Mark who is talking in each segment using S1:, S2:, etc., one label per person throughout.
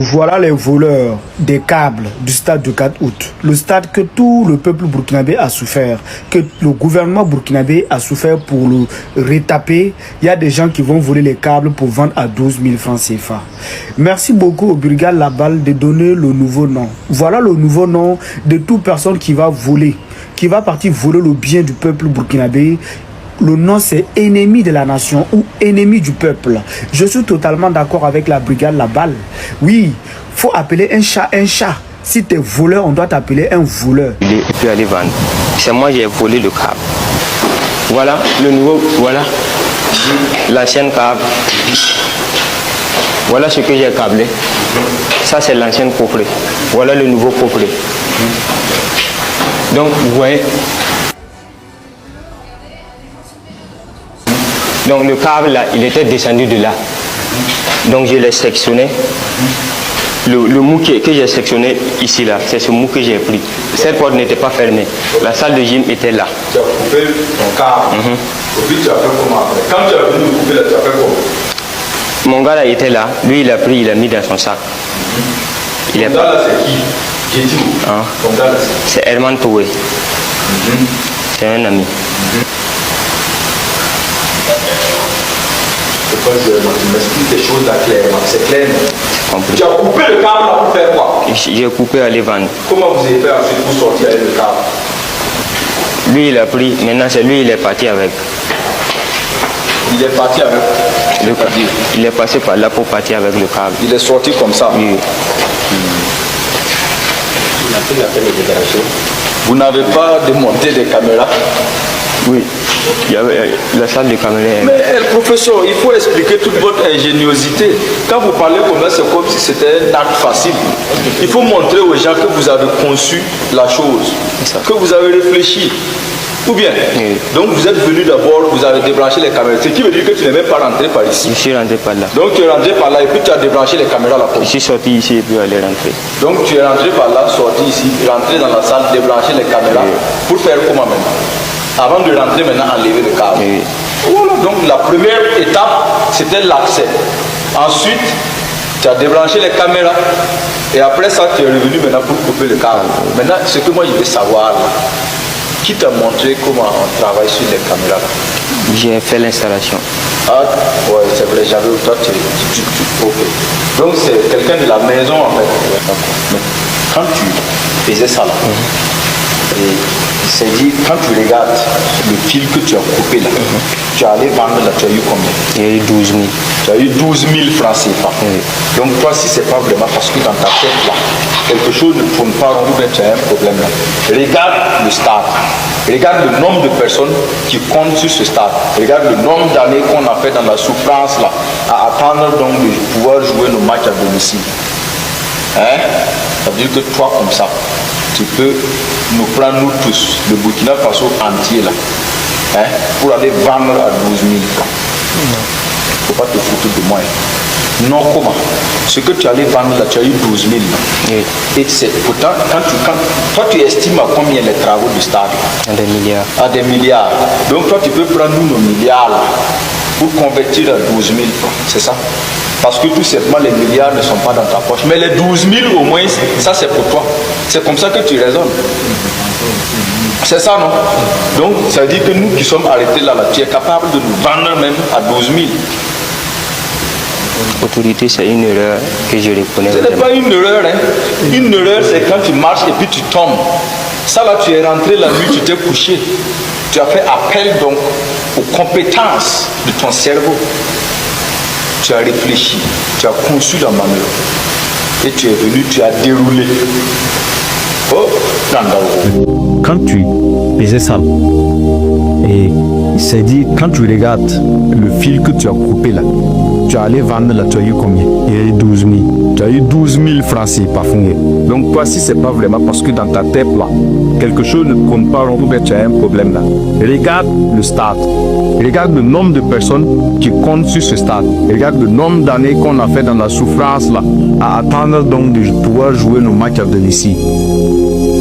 S1: Voilà les voleurs des câbles du stade du 4 août. Le stade que tout le peuple burkinabé a souffert, que le gouvernement burkinabé a souffert pour le retaper. Il y a des gens qui vont voler les câbles pour vendre à 12 000 francs CFA. Merci beaucoup au brigade Laballe de donner le nouveau nom. Voilà le nouveau nom de toute personne qui va voler, qui va partir voler le bien du peuple burkinabé. Le nom c'est ennemi de la nation ou ennemi du peuple. Je suis totalement d'accord avec la brigade Laballe. Oui, faut appeler un chat un chat. Si tu es voleur, on doit t'appeler un voleur.
S2: Et puis aller vendre. C'est moi qui ai volé le câble. Voilà le nouveau, voilà l'ancienne câble. Voilà ce que j'ai câblé. Ça c'est l'ancienne coffret. Voilà le nouveau coffret. Donc vous voyez. Donc le câble là, il était descendu de là. Donc je l'ai sectionné. Le mou que j'ai sectionné ici là, c'est ce mou que j'ai pris. Cette porte n'était pas fermée. La salle de gym était là.
S3: Tu as coupé ton câble. Et puis tu as fait comment après? Quand tu as venu couper là, tu as fait comment?
S2: Mon gars là était là. Lui il a pris, il a mis dans son sac.
S3: Ton gars là c'est qui? J'ai dit où? Ton gars là
S2: c'est Herman Toué. C'est un ami.
S3: Tu m'expliques des choses là clairement, c'est clair. Tu as coupé le câble là pour faire quoi?
S2: J'ai coupé à les vendre.
S3: Comment vous avez fait ensuite pour sortir avec le câble?
S2: Lui il a pris, maintenant c'est lui il est parti avec.
S3: Il est parti avec
S2: le câble. Il est passé par là pour partir avec le câble.
S3: Il est sorti comme ça?
S2: Oui.
S3: Il a fait les déclarations. Vous n'avez pas démonté des caméras?
S2: Oui, il y avait la salle de caméra.
S3: Mais professeur, il faut expliquer toute votre ingéniosité. Quand vous parlez comme ça, c'est comme si c'était un acte facile. Il faut montrer aux gens que vous avez conçu la chose, que vous avez réfléchi. Ou bien, donc vous êtes venu d'abord, vous avez débranché les caméras. Ce qui veut dire que tu n'es même pas rentré par ici.
S2: Je suis rentré par là.
S3: Donc tu es rentré par là et puis tu as débranché les caméras là-bas.
S2: Je suis sorti ici et puis allé rentrer.
S3: Donc tu es rentré par là, sorti ici, rentré dans la salle, débranché les caméras. Pour faire comment maintenant? Avant de rentrer maintenant, enlever le câble. Voilà, donc la première étape, c'était l'accès. Ensuite, tu as débranché les caméras. Et après ça, tu es revenu maintenant pour couper le câble. Maintenant, ce que moi je veux savoir, là, qui t'a montré comment on travaille sur les caméras?
S2: J'ai fait l'installation.
S3: Ah, ouais, c'est vrai, j'avais toi, ok. Donc c'est quelqu'un de la maison en fait. Mais quand tu faisais ça là, et il s'est dit, quand tu regardes le fil que tu as coupé là, tu as allé vendre là, tu as eu combien?
S2: Il y a eu 12 000.
S3: Tu as eu 12 000 francs CFA. Donc toi, si c'est pas vraiment parce que dans ta tête là, quelque chose ne tourne pas rond, ou bien tu as un problème là. Regarde le stade. Regarde le nombre de personnes qui comptent sur ce stade. Regarde le nombre d'années qu'on a fait dans la souffrance là, à attendre donc de pouvoir jouer nos matchs à domicile. Hein? Ça veut dire que toi comme ça, tu peux nous prendre nous tous, le Burkina Faso entier là, hein, pour aller vendre à 12 000 francs. Il ne faut pas te foutre de moi. Non, comment? Ce que tu allais vendre là, tu as eu 12 000 là. Et c'est pourtant, toi tu estimes à combien les travaux du stade?
S2: À des milliards.
S3: À des milliards. Donc toi tu peux prendre nous nos milliards là, pour convertir à 12 000 francs, c'est ça? Parce que tout simplement les milliards ne sont pas dans ta poche. Mais les 12 000 au moins, ça c'est pour toi. C'est comme ça que tu raisonnes. C'est ça, non? Donc ça veut dire que nous qui sommes arrêtés là, tu es capable de nous vendre même à 12 000.
S2: Autorité, c'est une erreur que je reconnais.
S3: Ce n'est pas une erreur. Hein. Une erreur, c'est quand tu marches et puis tu tombes. Ça là, tu es rentré la nuit, tu t'es couché. Tu as fait appel donc aux compétences de ton cerveau. Tu as réfléchi, tu as conçu la manœuvre. Et tu es venu, tu as déroulé. Oh,
S4: quand tu faisais ça, et il s'est dit, quand tu regardes le fil que tu as coupé là, tu as allé vendre là, tu as eu combien? Il y a eu 12 000. Tu as eu 12 000 francs, c'est pas fondé. Donc toi, si c'est pas vraiment parce que dans ta tête là, quelque chose ne compte pas, tu as un problème là. Regarde le stade. Regarde le nombre de personnes qui comptent sur ce stade. Regarde le nombre d'années qu'on a fait dans la souffrance là, à attendre donc de pouvoir jouer nos matchs à domicile.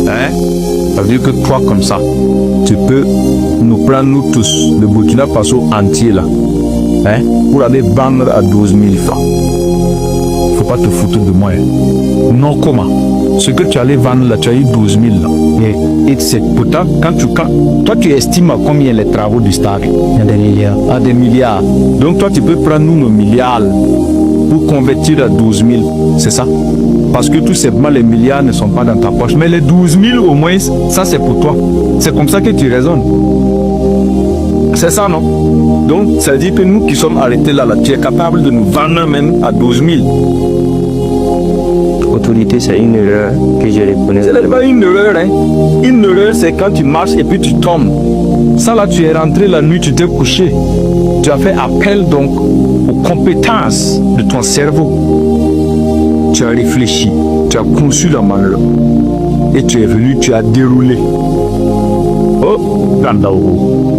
S4: Hein? Ça veut dire que toi comme ça, tu peux nous prendre nous tous, le Burkina Faso entier là, hein, pour aller vendre à 12 000 francs. Faut pas te foutre de moi. Non, comment? Ce que tu allais vendre là, tu as eu 12 000 là. Et c'est pourtant, toi tu estimes à combien les travaux du stade?
S5: Il y a des milliards.
S4: À des milliards. Donc toi tu peux prendre nous nos milliards pour convertir à 12 000. C'est ça? Parce que tout simplement les milliards ne sont pas dans ta poche. Mais les 12 000 au moins, ça c'est pour toi. C'est comme ça que tu raisonnes. C'est ça, non? Donc, ça veut dire que nous qui sommes arrêtés là, tu es capable de nous vendre même à 12 000.
S2: Autorité, c'est une erreur que je reconnais.
S4: Ce n'est pas une erreur, hein. Une erreur, c'est quand tu marches et puis tu tombes. Ça là, tu es rentré la nuit, tu t'es couché. Tu as fait appel donc aux compétences de ton cerveau. Tu as réfléchi, tu as conçu la manœuvre. Et tu es venu, tu as déroulé. Oh, Gandaogo.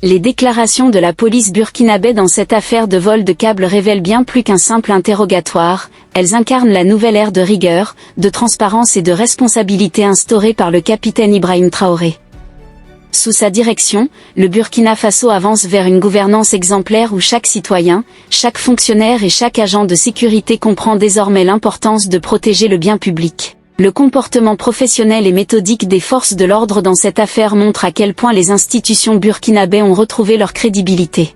S6: Les déclarations de la police burkinabé dans cette affaire de vol de câbles révèlent bien plus qu'un simple interrogatoire, elles incarnent la nouvelle ère de rigueur, de transparence et de responsabilité instaurée par le capitaine Ibrahim Traoré. Sous sa direction, le Burkina Faso avance vers une gouvernance exemplaire où chaque citoyen, chaque fonctionnaire et chaque agent de sécurité comprend désormais l'importance de protéger le bien public. Le comportement professionnel et méthodique des forces de l'ordre dans cette affaire montre à quel point les institutions burkinabées ont retrouvé leur crédibilité.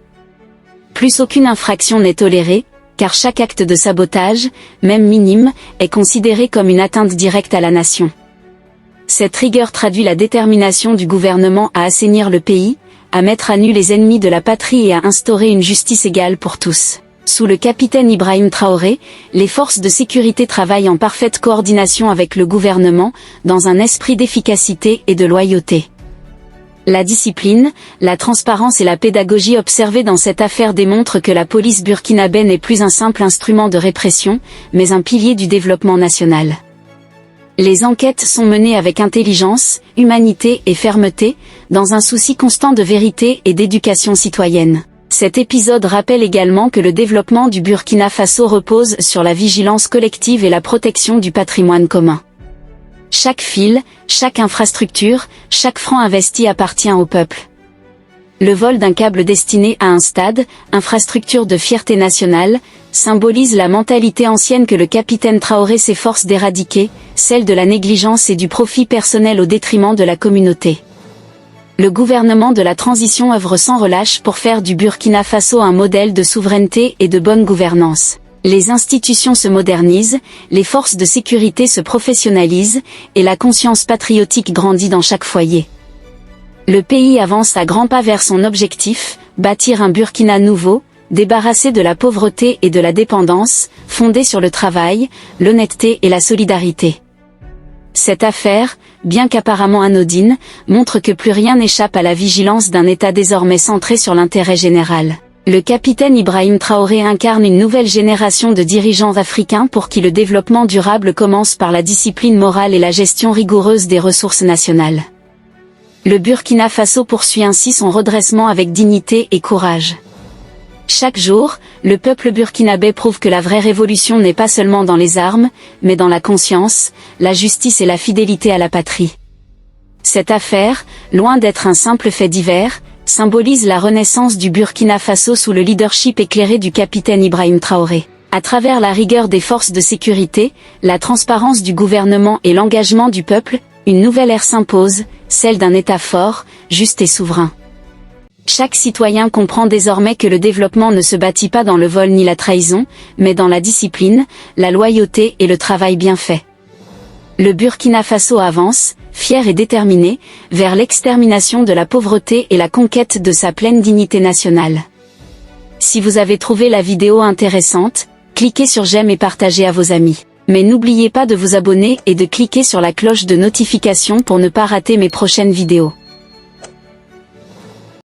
S6: Plus aucune infraction n'est tolérée, car chaque acte de sabotage, même minime, est considéré comme une atteinte directe à la nation. Cette rigueur traduit la détermination du gouvernement à assainir le pays, à mettre à nu les ennemis de la patrie et à instaurer une justice égale pour tous. Sous le capitaine Ibrahim Traoré, les forces de sécurité travaillent en parfaite coordination avec le gouvernement, dans un esprit d'efficacité et de loyauté. La discipline, la transparence et la pédagogie observées dans cette affaire démontrent que la police burkinabé n'est plus un simple instrument de répression, mais un pilier du développement national. Les enquêtes sont menées avec intelligence, humanité et fermeté, dans un souci constant de vérité et d'éducation citoyenne. Cet épisode rappelle également que le développement du Burkina Faso repose sur la vigilance collective et la protection du patrimoine commun. Chaque fil, chaque infrastructure, chaque franc investi appartient au peuple. Le vol d'un câble destiné à un stade, infrastructure de fierté nationale, symbolise la mentalité ancienne que le capitaine Traoré s'efforce d'éradiquer, celle de la négligence et du profit personnel au détriment de la communauté. Le gouvernement de la transition œuvre sans relâche pour faire du Burkina Faso un modèle de souveraineté et de bonne gouvernance. Les institutions se modernisent, les forces de sécurité se professionnalisent, et la conscience patriotique grandit dans chaque foyer. Le pays avance à grands pas vers son objectif, bâtir un Burkina nouveau, débarrassé de la pauvreté et de la dépendance, fondé sur le travail, l'honnêteté et la solidarité. Cette affaire, bien qu'apparemment anodine, montre que plus rien n'échappe à la vigilance d'un État désormais centré sur l'intérêt général. Le capitaine Ibrahim Traoré incarne une nouvelle génération de dirigeants africains pour qui le développement durable commence par la discipline morale et la gestion rigoureuse des ressources nationales. Le Burkina Faso poursuit ainsi son redressement avec dignité et courage. Chaque jour, le peuple burkinabé prouve que la vraie révolution n'est pas seulement dans les armes, mais dans la conscience, la justice et la fidélité à la patrie. Cette affaire, loin d'être un simple fait divers, symbolise la renaissance du Burkina Faso sous le leadership éclairé du capitaine Ibrahim Traoré. À travers la rigueur des forces de sécurité, la transparence du gouvernement et l'engagement du peuple, une nouvelle ère s'impose, celle d'un État fort, juste et souverain. Chaque citoyen comprend désormais que le développement ne se bâtit pas dans le vol ni la trahison, mais dans la discipline, la loyauté et le travail bien fait. Le Burkina Faso avance, fier et déterminé, vers l'extermination de la pauvreté et la conquête de sa pleine dignité nationale. Si vous avez trouvé la vidéo intéressante, cliquez sur j'aime et partagez à vos amis. Mais n'oubliez pas de vous abonner et de cliquer sur la cloche de notification pour ne pas rater mes prochaines vidéos.